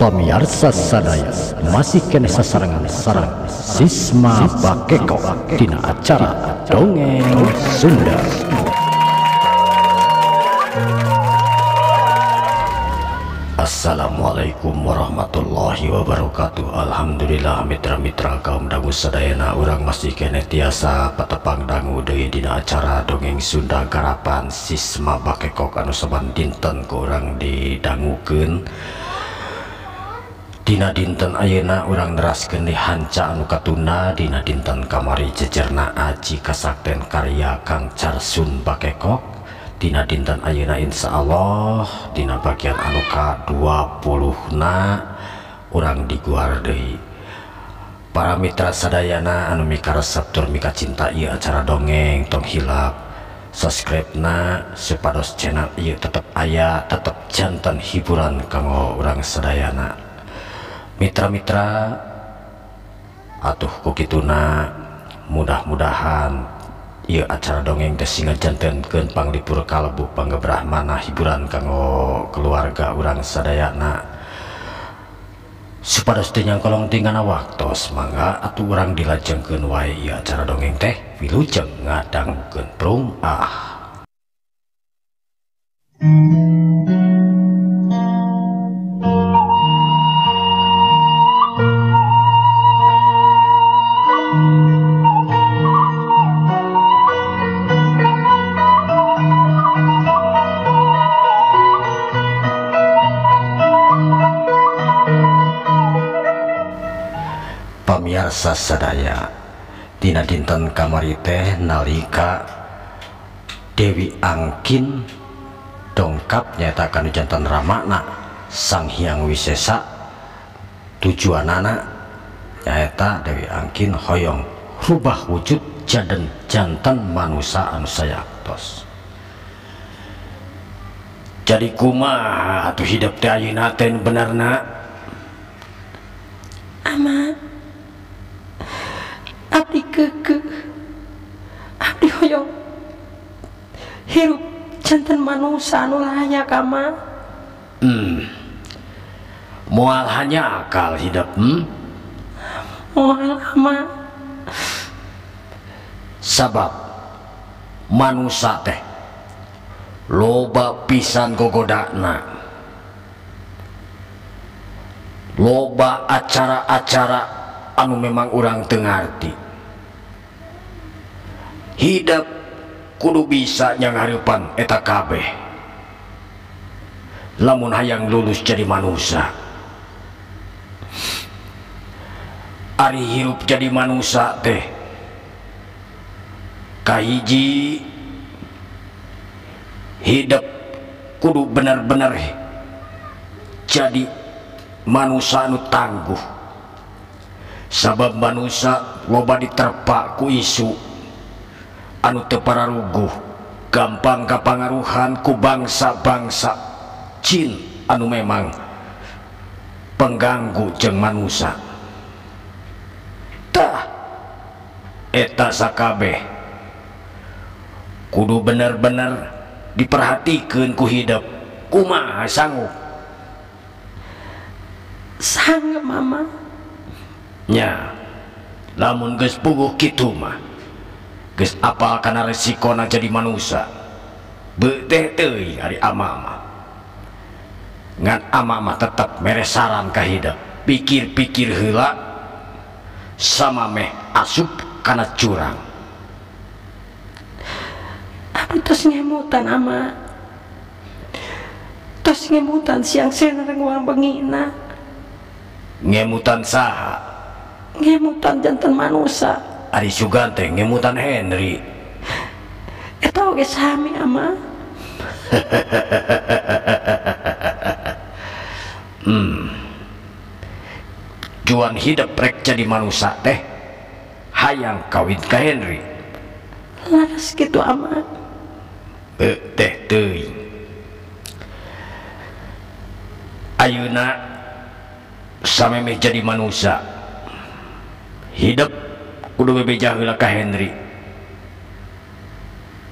Pamirsa sadaya masih kena sasarangan sarang sisma bakeko tina acara dongeng Sunda. Assalamualaikum warahmatullahi wabarakatuh. Alhamdulillah mitra-mitra kaum dangu sadayana urang masih kene tiasa patepang dangu deui dina acara dongeng Sunda garapan sisma bakekok anu saban dinten ku urang didangukeun. Dina dinten ayeuna urang neraskeun di hanca anu katuna dina dinten kamari jejerna aji kasakten karya Kang Carsun Bakekok. Dina dinten ayeuna insyaallah dina bagian anu ka-20 na urang diguar deui. Para mitra sadayana anu mikaresep tur mika cinta ieu acara dongeng tong hilap subscribe na supados channel ieu tetep aya tetep janten hiburan kanggo urang sadayana. Mitra-mitra atuh kukituna mudah-mudahan ieu acara dongeng teh singa jantenkeun panglipur kalebu panggebrahmana hiburan kanggo keluarga urang sadayana supados teu nyangkolong tingana waktos mangga atuh urang dilajengkeun wae ieu acara dongeng teh wilujeng ngadangukeun prung Pamirsa sadaya, dina dinten kamari teh nalika Dewi Angkin dongkap nyatakan jantan ramana Sang Hyang Wisesa, tujuanana nyaeta Dewi Angkin hoyong rubah wujud jaden jantan manusia anu sayaktos. Jadi kumaha atuh hidup teh ayeuna teh benerna? Ama abdi keukeuh, abdi hoyong hirup janten manusia anu layak ama. Moal hanya akal hidup Moal ama. Sabab manusia teh loba pisan gogodana, loba acara-acara anu memang urang teu ngarti. Hidup kudu bisa nyanghareupan eta kabeh lamun hayang lulus jadi manusia. Ari hirup jadi manusia teh kahiji hidup kudu bener-bener jadi manusia anu tangguh, sabab manusia loba diterpa ku isu anu teu pararuguh, gampang kapangaruhan ku bangsa-bangsa jin anu memang pengganggu jeung manusia. Tah eta sakabeh kudu bener-bener diperhatikeun ku hidup. Kumaha sanggup? Sanggup mama. Nya lamun geus puguh kitu mah geus apal kana resikona jadi manusia. Beuteh teuing ari ama mah. Ngan ama mah tetep mere saran ka hidup. Pikir-pikir heula sama meh asup kana curang. Abdi tos ngemutan ama. Tos ngemutan siang seuneu urang bengina. Ngemutan saha? Ngemutan janten manusia. Ari Sugan teh ngemutan Henry. Eta oge sami ama. Juan hidup rek jadi manusia teh hayang kawin ka Henry. Laras gitu ama. Teh teuing. Ayeuna samemeh jadi manusia hidup kudu bebeja heula ka Henry.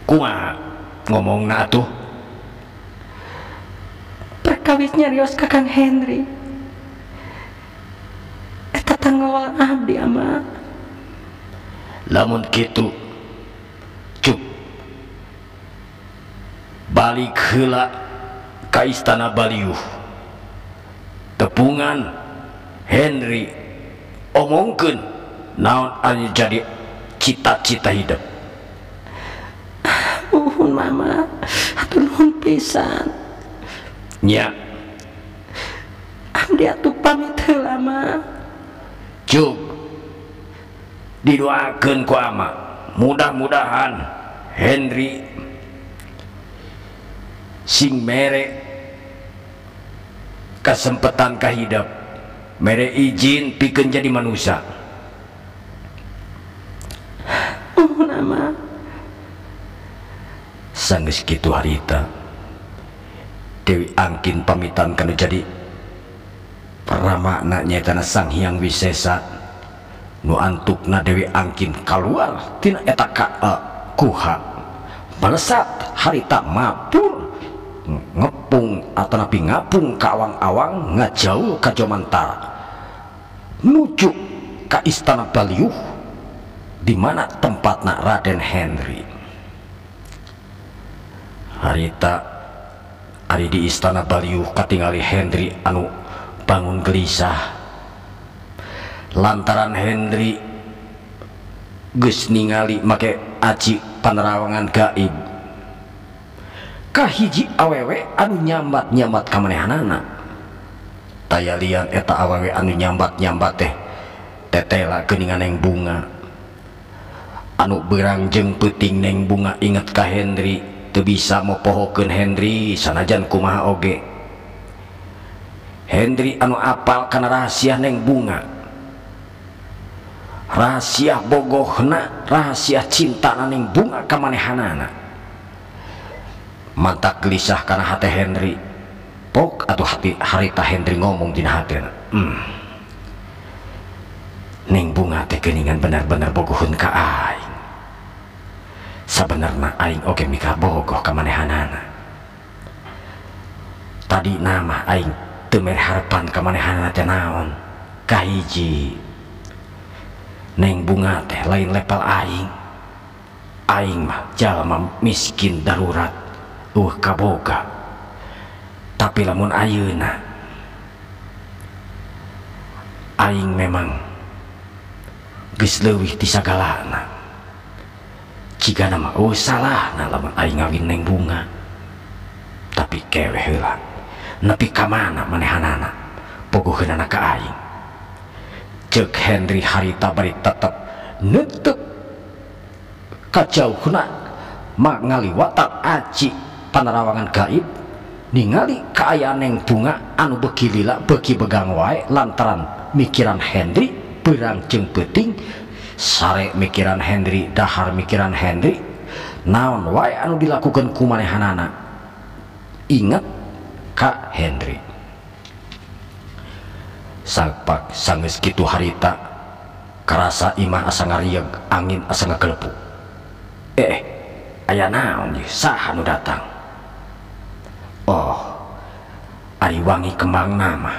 Kumaha ngomongna atuh? Perkawis nyarios ka Kang Henry. tanggal abdi ama. Lamun kitu cuk balik heula ka istana Baliuh, tepungan Henry omongkeun naon anu jadi cita-cita hidup. Nuhun mama, atuh nuhun pisan. Nya Abdi atuh pamit heula mah. cuk didoakeun ku ama, mudah-mudahan Henry sing mere kesempatan kahidap, mere izin pikeun jadi manusia. Nuhun ama. Sanggeus kitu harita Dewi Angkin pamitan kana jadi paramana nyaetana Sang Hyang Wisesa nu antukna Dewi Angkin keluar tina eta kuha balesat harita mapur ngepung atau napi ngapung ka awang-awang ngajauh ka Jomantara nuju ka istana Baliuh di mana tempatna Raden Henry. Harita ari di istana Baliuh katingali Henry anu bangun gelisah lantaran Henry geus ningali make aci panerawangan gaib kahiji awewe anu nyambat-nyambat ka manehanana. Tayalian eta awewe anu nyambat-nyambat teh tetela geuningan neng bunga anu beurang jeung peuting neng bunga inget ka Henry teu bisa mopohokeun Henry sanajan kumaha oge. Henry anu apal kana rahasia neng bunga, rahasia bogohna, rahasia cintana neng bunga ka manehanana. Mantak gelisah kana hate Henry pok atuh hati harita Henry ngomong dina hatena, neng bunga teh geuningan bener-bener bogoheun ka aing. Sabenerna aing oge mika bogoh ka manehanana. Tadi nama aing teu mere harepan ka manehanana teh naon? Kahiji neng bunga teh lain level aing. Aing mah jalma miskin darurat kaboga. Tapi lamun ayeuna aing memang geus leuwih ti sagalana. Jika nama salah nah lamun aing ngawin neng bunga, tapi kewe heula nepi ka mana manehanana bogoheunana ka aing. Ceuk Henry harita bari tetep neuteuk kajauhna mak ngaliwatan aci panerawangan gaib ningali kaayaan neng bunga anu beuki lila beuki begang wae lantaran mikiran Henry beurang jeung peuting. Sare mikiran Henry, dahar mikiran Henry, naon wae anu dilakukan ku manehanana inget ka Henry. Sanggeus kitu harita karasa imah asa ngarieg angin asa ngagelepuk. Aya naon ieu? Saha nu datang? Oh, ari wangi kembang nama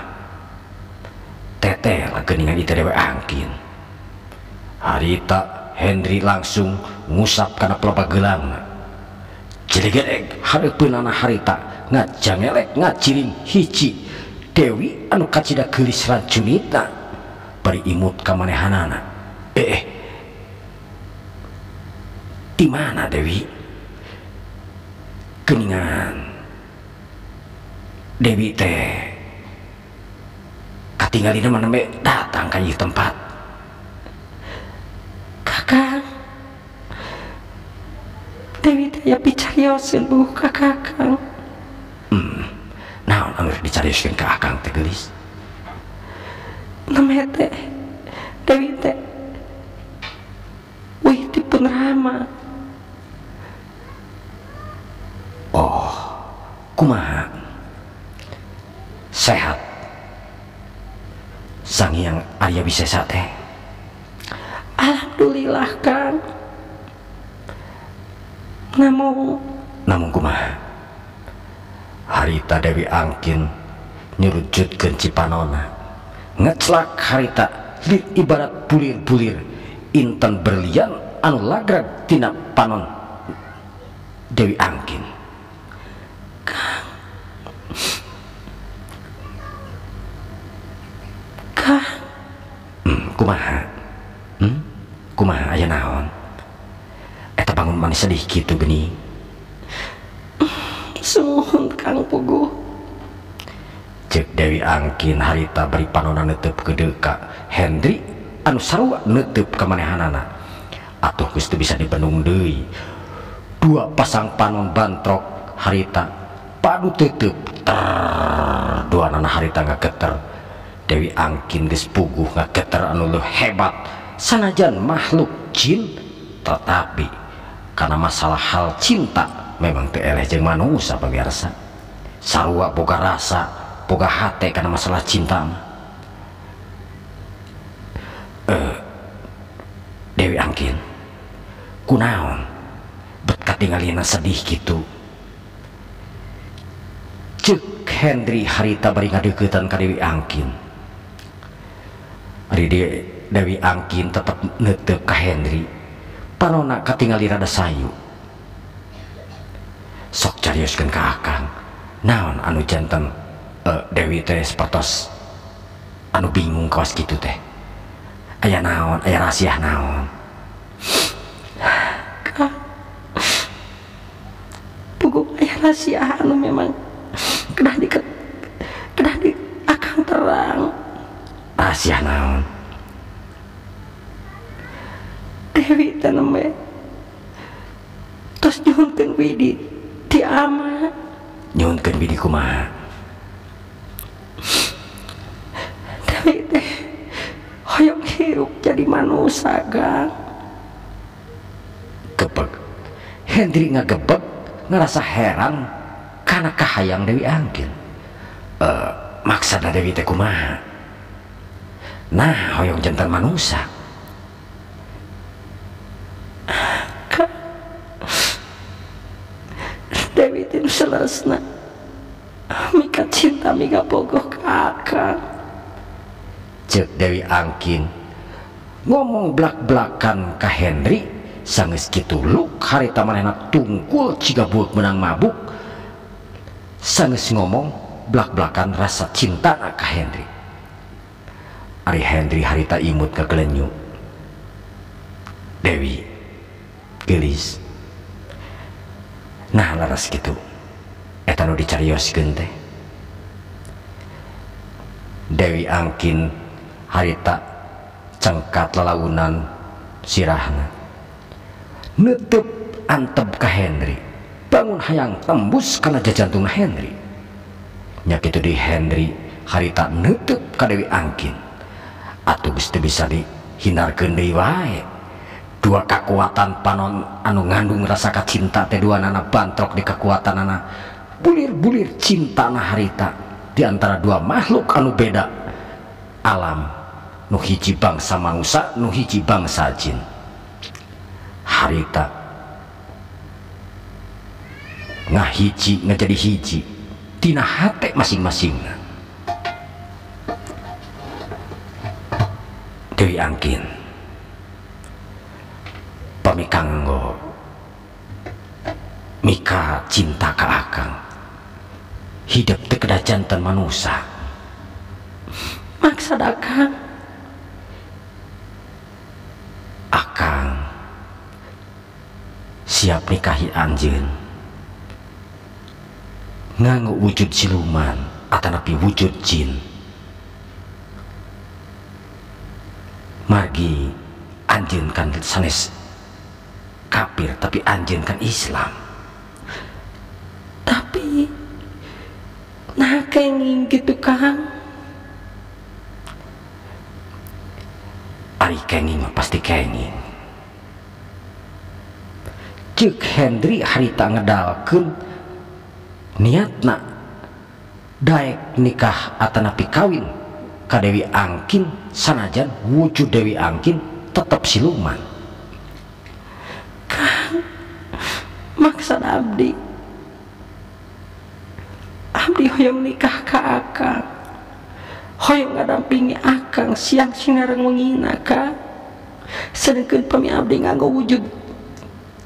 teteh geuningan itu Dewi Angkin. Harita Henry langsung ngusap kana peloba gelangna. Jelegedeg hareupeunana harita ngajangelek ngaciring hiji Dewi anu kacida geulis rancunitna bari imut ka manehanana. Di mana Dewi? Geuningan Dewi teh katinggalina mana be datang ka ieu tempat. Kakang, Dewi teh ya picarioseun buh ka kakang. Naon anu dicarioseun ka akang teh geulis? Namanya teh Dewi teh wih dipun rama. Oh, kumaha? Sehat? Sang Hyang Arya Wisesa teh? Alhamdulillah Kang. Namun kumaha? Harita Dewi Angkin nyurujutkeun Cipanona ngeclak harita ibarat bulir-bulir inten berlian anu lagrag tina panon Dewi Angkin. Kang, Kumaha? Kumaha aya naon? Eta bangun manis sedih gitu geni. suhun Kang Puguh. Cek Dewi Angkin harita beri panonan neuteup gede ka Hendri anu sarua neuteup ka manehanana. Atuh geus teu bisa dibendung deui. Dua pasang panon bantrok harita padu teuteup duanana harita ngageter. Dewi Angkin geus puguh ngageter anu leuh hebat sanajan makhluk jin, tetapi karena masalah hal cinta memang teu eleh jeung manusia pamirsa. Sarua boga rasa, boga hate karena masalah cinta mah. Dewi Angkin, kunaon bet katingalina sedih gitu? Cek Hendri harita bari ngadeukeuten ka Dewi Angkin. Ari Dewi Angkin tetep neuteup ka Hendri, panonna katingali rada sayu. Sok carioskeun ka akang, naon anu janten Dewi teh sapertos anu bingung kawas kitu teh. Aya naon, aya rahasia naon? Kang, Puguh aya rahasia anu memang kedah di akang terang. Rahasia naon? Dewi teh nembe tos nyuhunkeun widi ti ama. Nyuhunkeun bidi kumaha? Dewi teh hoyong hirup jadi manusia, Kang. Gebeg. Hendri ngagebeg ngerasa heran karena kahayang Dewi Angkin. Maksudna Dewi teh kumaha? Nah, hoyong jantan manusia. Kang, Dewi teh selesna mika cinta mika bogoh ka akang. Cek Dewi Angkin ngomong blak-blakan ka Hendri sanggeus kitu luk harita manehna tungkul ciga buuk menang mabuk sanggeus ngomong blak-blakan rasa cinta ka Hendri. Ari Hendri harita imut ka gelenyu. Dewi gelis. Nah laras kitu eta nu dicarioskeun teh. Dewi Angkin harita cengkat lalaunan sirahna neutup antep ka Hendri, bangun hayang tembus kana jajantung Hendri. Nya kitu di Hendri harita neutup ka Dewi Angkin. Atuh geus teu bisa dihindarkeun deui wae. Dua kekuatan panon anu ngandung rasa kacinta teh duanana bantrok di kekuatanana. Bulir-bulir cintana harita di antara dua makhluk anu beda alam, nu hiji bangsa manusia, nu hiji bangsa jin. Harita ngahiji ngajadi hiji tina hate masing-masingna. Dewi Angkin pamikanggo mika cinta ka akang, hidup teu kedah janten manusia. Maksud akang siap nikahi anjeun nganggo wujud siluman atanapi wujud jin. Margi anjeun kan sanes kafir tapi anjeun kan Islam. tapi nah kenging gitu, Kang. Ari kenging pasti kenging. Cek Hendri harita ngedalkeun niatna daek nikah atanapi kawin ka Dewi Angkin sanajan wujud Dewi Angkin tetap siluman. Kang, maksud abdi hoyong nikah ka akang hoyong ngadampingi akang siang sinareng wengina Kang. Sedengkeun pami abdi nganggo wujud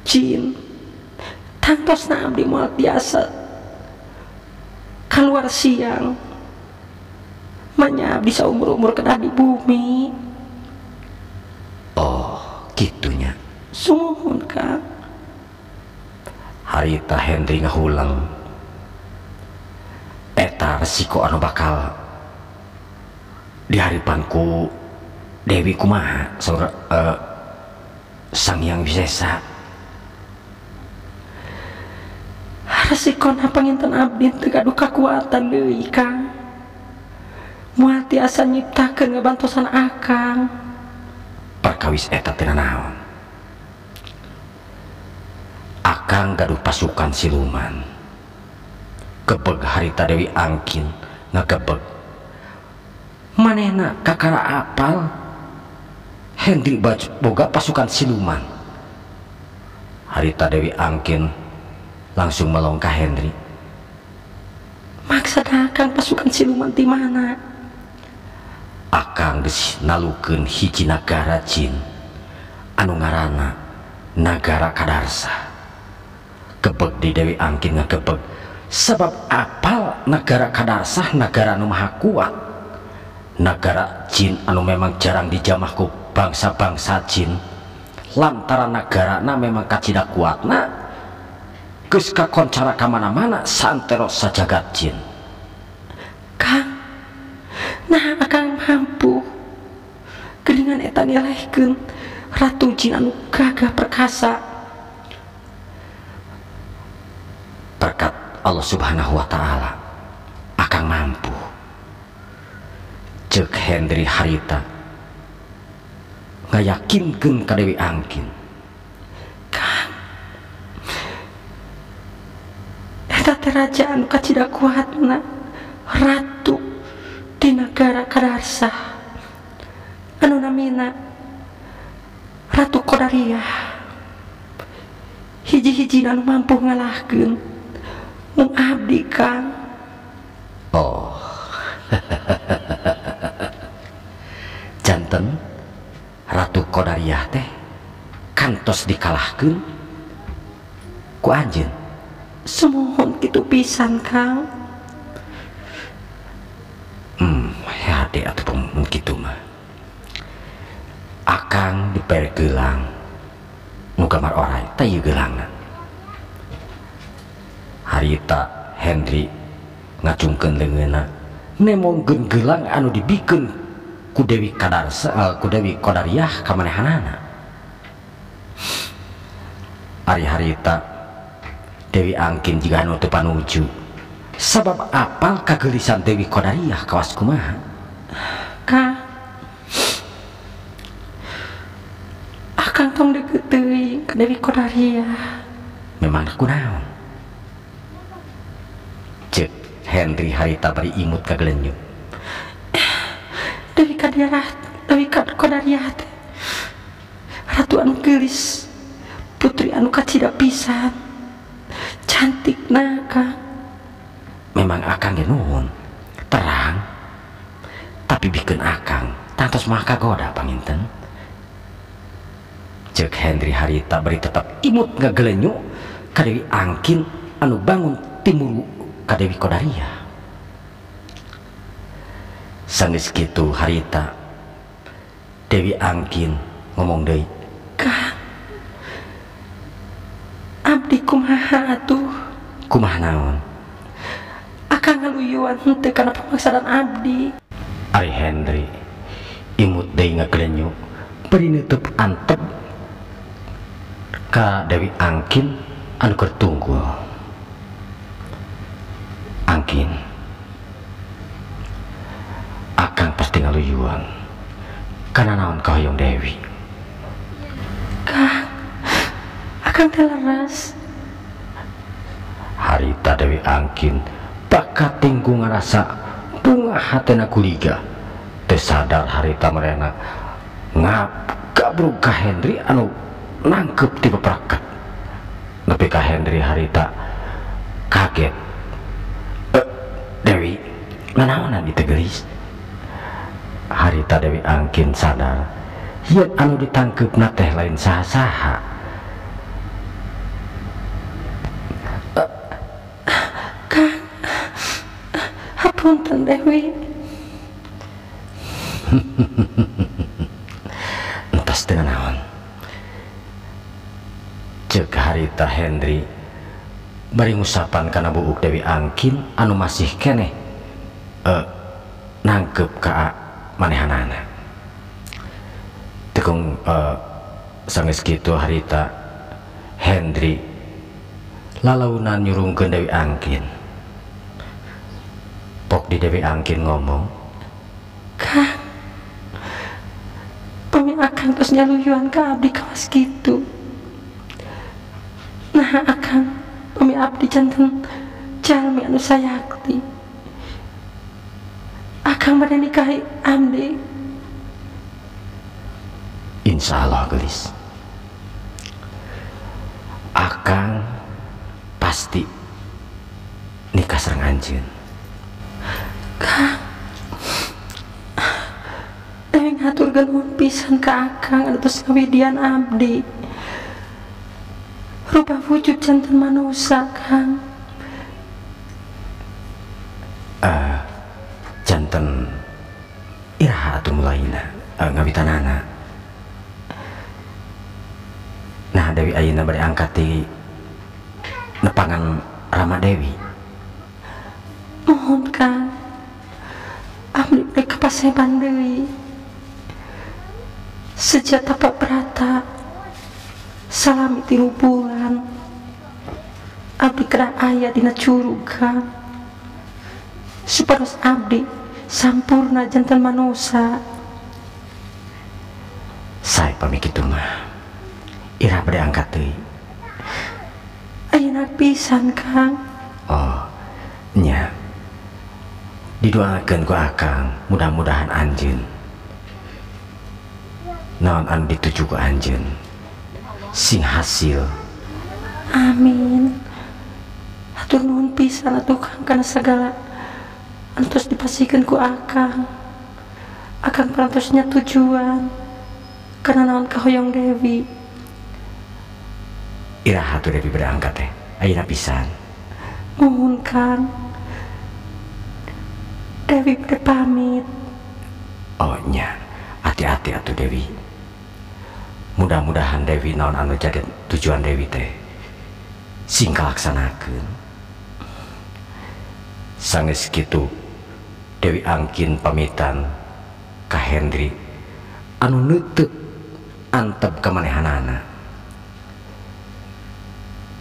jin tangtosna abdi moal tiasa keluar siang manya abdi saumur-umur kedah di bumi. Oh gitunya. Sumuhun Kang. Harita Henry ngahulang eta resiko anu bakal diharipanku Dewi kumaha Sang Hyang Wisesa. Resikona panginten abdi teu gaduh kakuatan deui Kang. Moal tiasa nyiptakeun ngabantosan akang. Perkawis eta teh naon? Akang gaduh pasukan siluman. Gebeg harita Dewi Angkin ngagebeg. Manehna kakara apal Hendri boga pasukan siluman. Harita Dewi Angkin langsung melong ka Hendri. Maksud akang pasukan siluman di mana? Akang geus nalukeun hiji nagara jin anu ngaranna Nagara Kadarsa. Gebeg di Dewi Angkin ngagebeg sabab apal Nagara Kadarsa nagara anu maha kuat, nagara jin anu memang jarang dijamah ku bangsa-bangsa jin. Lantaran nagarana memang kacida kuatna geus kakoncara ka mana-mana santero sajagat jin. Kang, nah akang mampu geningan eta ngelehkeun ratu jin anu gagah perkasa. Berkat Allah Subhanahu wa Ta'ala akang mampu. Ceuk Hendri harita ngayakinkeun ka Dewi Angkin. Kang, eta teh raja anu kacida kuatna ratu di Nagara Kadarsa anu namina Ratu Kodariah. Hiji-hiji anu mampu ngalahkeun mung abdi Kang. Oh janten Ratu Kodariah teh kantos dikalahkeun ku anjeun. Semohon kitu pisan Kang. Ya ade atuh mun kitu mah. Akang dipere gelang nu gambar orai teh ieu geulangna. Harita Henry ngacungkeun leungeunna nemongkeun gelang anu dibikeun ku Dewi Kadarsa, ku Dewi Kodariah ka manehanana. Ari harita Dewi Angkin juga anu teu panuju sabab apal kageulisan Dewi Kodariah kawas kumaha. Kang, akang tong deukeut teuing ka Dewi Kodariah. Memang kunaon? Ceuk Henry harita bari imut ka gelenyuk. Dewi Kodariah teh ratu anu geulis, putri anu kacida pisan, cantikna Kang. Memang akang ge nuhun terang, tapi bikin akang tantos mah kagoda panginten. Ceuk Henry harita bari tetap imut ngagelenyuk ka Dewi Angkin anu bangun timuru ka Dewi Kodariah. Sanggeus kitu harita Dewi Angkin ngomong deui, Kang, abdi kumaha atuh? kumaha naon? Akang ngaluyuan henteu kana pamaksaan abdi. Ari Henry imut deui ngagelenyuk bari neuteub antep ka Dewi Angkin anu keur tunggul. Angkin, akang pasti ngaluyuan kana naon ka hoyong Dewi. Kang, akang teh leres. Harita Dewi Angkin bakat tinggu ngarasa bunga hatena kuliga teu sadar harita merena gabrug ka Henry anu nangkep ti peprakat. Nepi ka Henry harita kaget. Dewi, nanaonan di teu geulis? harita Dewi Angkin sadar yen anu ditangkepna teh lain saha-saha. Kang, hapunten Dewi. Entos dengan naon cek harita Hendri bari ngusapan kana buuk Dewi Angkin anu masih keneh nangkep ka manehanana. Tekung sanggeus kitu harita Hendri lalaunan nyurungkeun Dewi Angkin. Pok di Dewi Angkin ngomong, Kang, pami akang terus nyaluyuan ke abdi kawas gitu. Nah akang pami abdi janten jalmi anu sayakti. Akang pada nikahi abdi. insya Allah gelis akang pasti nikah sareng anjeun. Kang, Dewi ngaturkeun nuhun pisan ka akang anu tos ngawidian abdi. Rupa wujud janten manusia Kang. Janten iraha atuh mulaina ngawitanana. Nah Dewi ayeuna bari angkat di nepangan Rama Dewi. Mohon Kang, abdi bade kapaseban deui. Sejak tapak berata salami 3 bulan abdi kena aya dina curug Kang. Supados abdi sampurna janten manusia. Sae pami kitu mah ira bade angkat deui. Ayeuna pisan Kang. Oh nya didoakeun ku akang mudah-mudahan anjeun naon anu dituju ku anjeun sing hasil. Amin. Hatur nuhun pisan atuh Kang kana segala antos dipasikeun ku akang. Akang parantosnya tujuan karena naon kahoyong Dewi. Iraha tuh Dewi berangkat teh ayeuna pisan. Mohon Kang, Dewi bade pamit. Oh nya hati-hati atuh Dewi. Mudah-mudahan Dewi naon anu jadi tujuan Dewi teh sing kalaksanakeun. Sanggeus kitu Dewi Angkin pamitan ka Hendri anu neuteuk antep ka manehanana.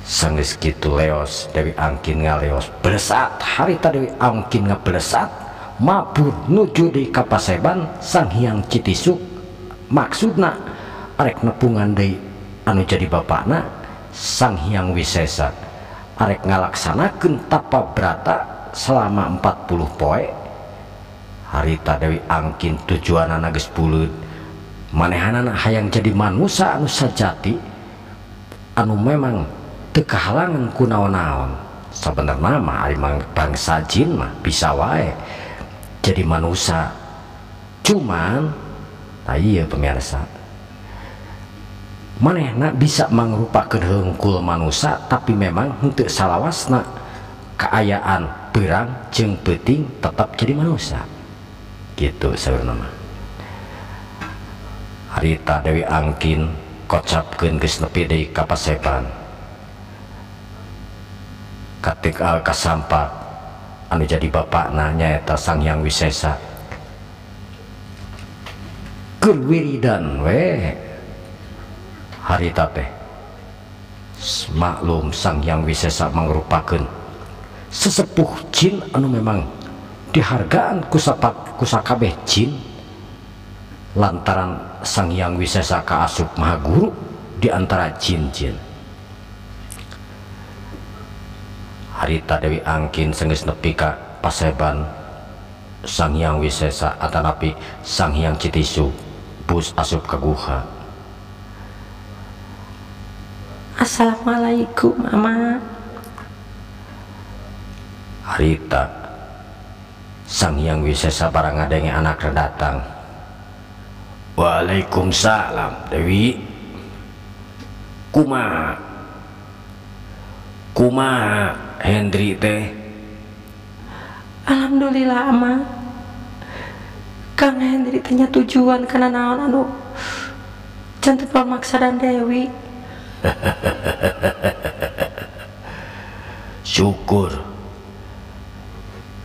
Sanggeus kitu leos Dewi Angkin ngaleos belesat harita Dewi Angkin ngabelesat mabur nuju di kapaseban Sang Hyang Citisuk. Maksudna arek nepungan deui anu jadi bapakna Sang Hyang Wisesa arek ngalaksanakeun tapa brata selama 40 poe. Harita Dewi Angkin tujuanana geus puleud manehanana hayang jadi manusia anu sajati anu memang teu kahalangan ku naon-naon. Sabenerna mah ari bangsa jin mah bisa wae jadi manusia, cuman ieu pemirsa manehna bisa mangrupakeun heungkul manusia tapi memang henteu salawasna kaayaan perang jeung peuting tetap jadi manusia gitu saurna mah. Harita Dewi Angkin kocapkeun geus nepi deui ka paseban katika kasampak anu jadi bapakna nyaeta Sang Hyang Wisesa keur wiridan we. Harita teh maklum Sang Hyang Wisesa mangrupakeun sesepuh jin anu memang dihargaan ku sakabeh jin lantaran Sang Hyang Wisesa kaasup maha guru di antara jin-jin. Harita Dewi Angkin senggeus nepi ka paseban Sang Hyang Wisesa atanapi Sang Hyang Citisu bus asup ka guha. Assalamualaikum Mama. Harita Sang Hyang Wisesa barang ngadenge anakna datang Waalaikumsalam Dewi. Kumaha Hendri teh? Alhamdulillah ama Kang Hendri tanya tujuan karena naon anu cantik pamaksa dan Dewi. Syukur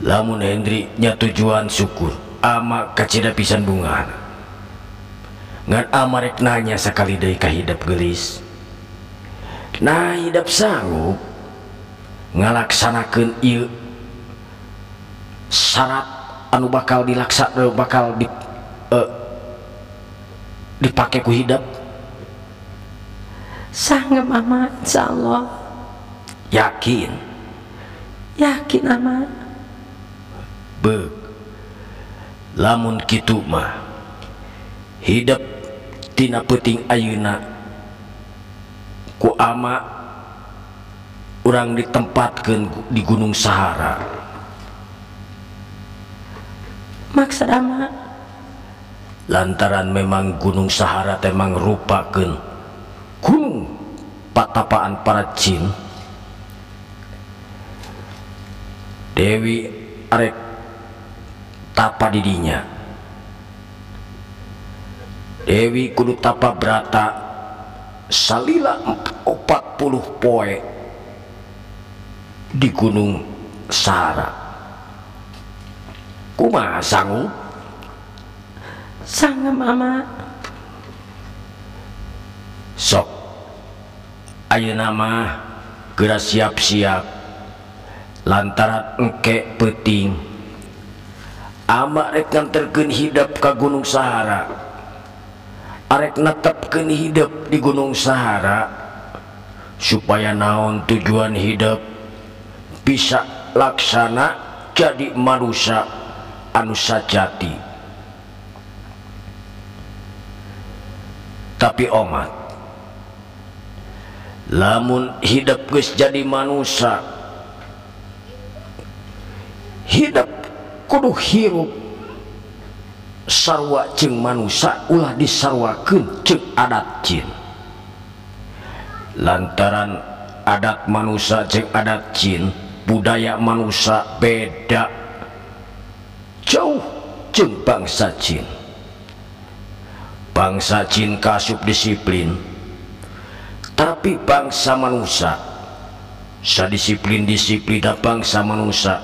lamun Hendri nya tujuan syukur ama kacida pisan bunga ngan ama rek nanya sakali deui ka hidap gelis. Nah hidap sanggup ngalaksanakeun ieu syarat anu bakal dipake ku hidap. Sanggup ama insyaallah. Yakin ama. Beug lamun kitu mah hidap tina peuting ayeuna ku ama urang ditempatkeun di Gunung Sahara. Maksud ama Lantaran memang Gunung Sahara temang rupakeun gunung patapaan para jin. Dewi arek tapa didinya. Dewi kudu tapa berata salila 40 poe di Gunung Sahara. Kumaha sanggup? Sanggup ama. Sok ayeuna mah geura siap-siap lantaran engke peuting ama rek nganterkeun hidap ka Gunung Sahara, arek netepkeun hidap di Gunung Sahara supaya naon tujuan hidap bisa laksana jadi manusia anu sajati. Tapi omat lamun hidap geus jadi manusia, hidap kudu hirup sarua jeung manusia ulah disarwakeun jeung adat jin. Lantaran adat manusia jeung adat jin, budaya manusia beda jauh jeung bangsa jin. Bangsa jin kasup disiplin, tapi bangsa manusia sadisiplin bangsa manusia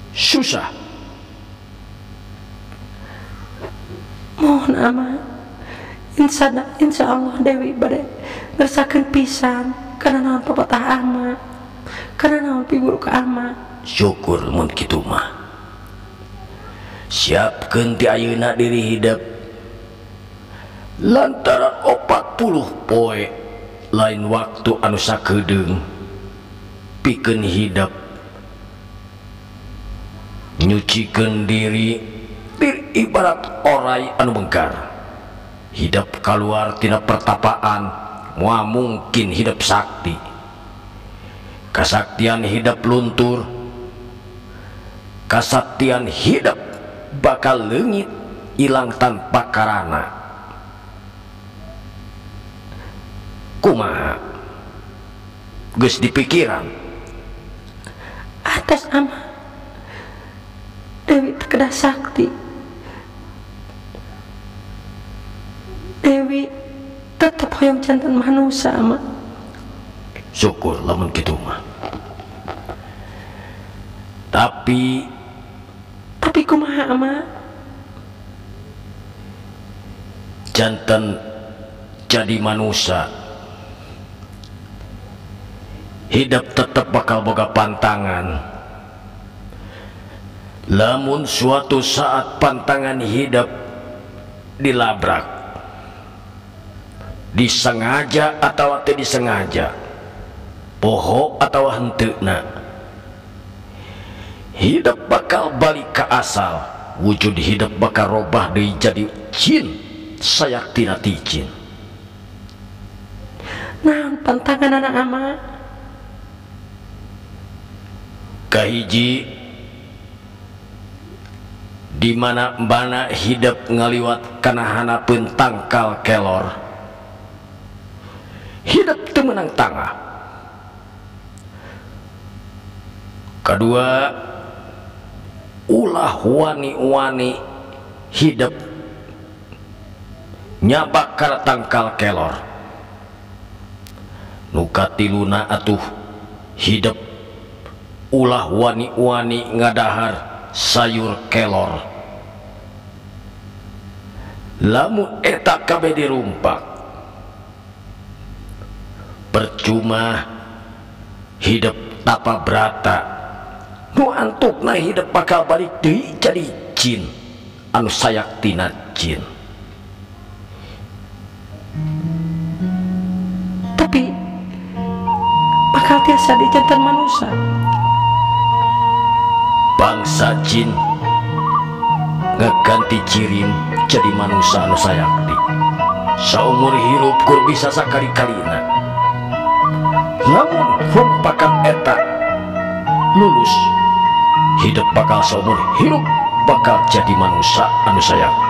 susah. Mohon ama insya Allah Dewi bade ngersakeun pisan karena naon pepatah ama, karena naon piburu ka ama. Syukur mun kitu mah. Siapkeun ti ayeuna diri hidap lantaran 40 poe lain waktu anu sakedeung pikeun hidap nyucikeun diri ibarat orai anu mengkar. Hidap keluar tina pertapaan moal mungkin hidap sakti, kasaktian hidap luntur, kasaktian hidap bakal leungit ilang tanpa karana. Kumaha geus dipikiran? Atas ama Dewi kedah sakti, Dewi tetap hoyong jantan manusia ama. Syukur lamun kitu mah. Tapi kumaha ama? Jantan jadi manusia hidap tetap bakal boga pantangan. Lamun suatu saat pantangan hidap dilabrak, disengaja atau teu disengaja, poho atau henteuna, hidap bakal balik ke asal. Wujud hidap bakal robah deui jadi jin sayaktina ti jin. Naon pantangan anak ama? Kahiji di mana bana hidup ngaliwat kana hanapeun tangkal kelor, hidup teu meunang tangah. Kedua, ulah wani-wani hidup nyapa kana tangkal kelor. Nu katiluna atuh hidup ulah wani-wani ngadahar sayur kelor. Lamun eta kabeh dirumpak, percuma hidup tapa berata. Nu antukna hidup bakal balik deui jadi jin anu sayaktina jin. Tapi bakal tiasa dijantan manusia. Bangsa jin ngeganti jirim jadi manusia anu sayakti. Saumur hirup kur bisa sakali-kalina. Lamun rumpakan eta lulus, hidup bakal saumur hirup bakal jadi manusia anu sayakti.